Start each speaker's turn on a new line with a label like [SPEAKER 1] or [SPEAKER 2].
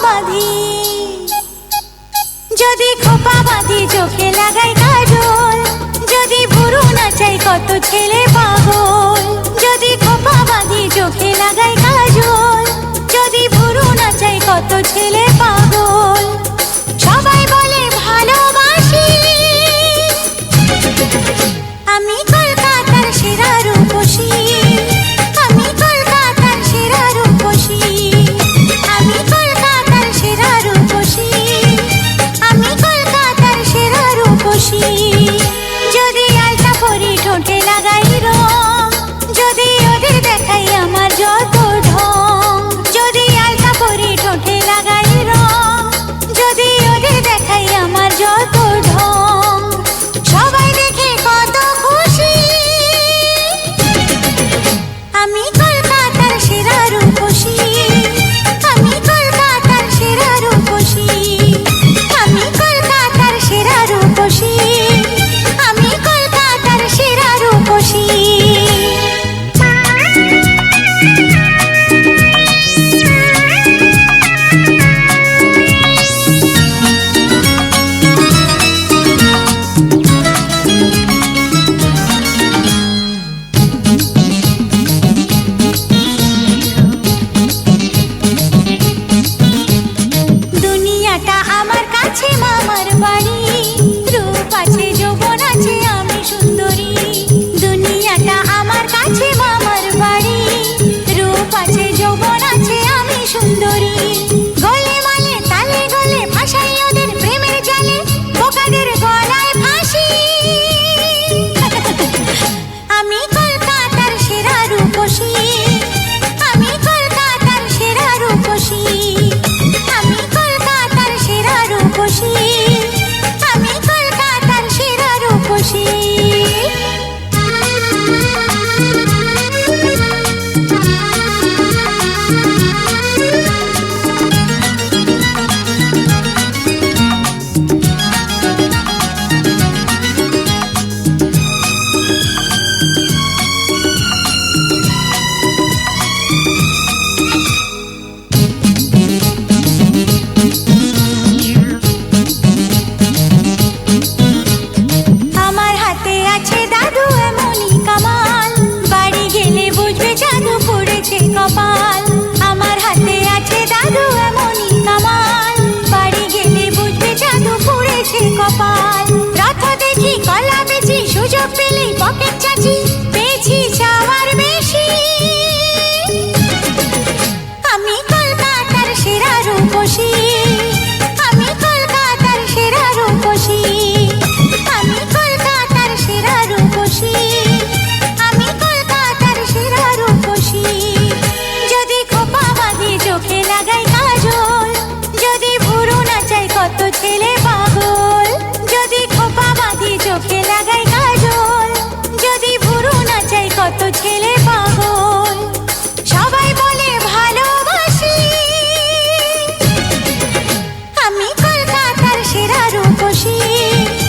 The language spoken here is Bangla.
[SPEAKER 1] বাঁধি, যদি খোপা বাঁধি চোখে লাগাই কাজল, যদি ভুরু নাচাই কত ছেলে পাগল। যদি খোপা বাঁধি চোখে লাগাই কাজল, যদি ভুরু নাচাই কত ছেলে পাগল। সবাই বলে ভালোবাসি, আমি কলকাতার সেরা রূপসী, আমি কলকাতার সেরা রূপসী, আমি কলকাতার সেরা রূপসী, আমি কলকাতার সেরা রূপসী। যদি আলতা পরি ঠোঁটে লাগাই রং, যদি ওদের দেখাই আমার যত ঢং। যদি আলতা পরি ঠোঁটে লাগাই রং, যদি ওদের দেখাই আমার যত ঢং। সবাই দেখে কত খুশি, আমি কলকাতার সেরা রূপসী, আমি কলকাতার সেরা রূপসী, আমি কলকাতার সেরা রূপসী, আমি কলকাতার সেরা রূপসী। দুনিয়াটা আমার কাছে মামার বাড়ি, রূপ আছে যৌবন আছে আমি সুন্দরী। দুনিয়াটা আমার কাছে মামার বাড়ি, রূপ আছে যৌবন আছে আমি সুন্দরী। গলে মালে তালে গলে ভাসাই ওদের প্রেমের জালে, বোকাদের গলায় ফাঁসি। আমি কলকাতার সেরা রূপসী, আমি কলকাতার সেরা রূপসী, আমি কলকাতার সেরা রূপসী, আমি কলকাতার সেরা রূপসী। আমার হাতে আছে দাদু এমনই কামাল, বাড়ি গেলে বুঝবে জাদু পড়েছে কপাল। আমার হাতে আছে দাদু এমনই কামাল, বাড়ি গেলে বুঝবে জাদু পড়েছে কপাল। রথ দেখি কলা বেচি, সুযোগ পেলেই পকেট চাচি, পেয়েছি চাওয়ার বেশি। আমি কলকাতার সেরা রূপসী, আমি কলকাতার সেরা রূপসী, আমি কলকাতার সেরা রূপসী, আমি কলকাতার সেরা রূপসী। যদি খোপা বাঁধি চোখে লাগাই কাজল, যদি ভুরু নাচাই কত ছেলে পাগল। যদি খোপা বাঁধি চোখে লাগাই কাজল, যদি ভুরু নাচাই কত ছেলে পাগল।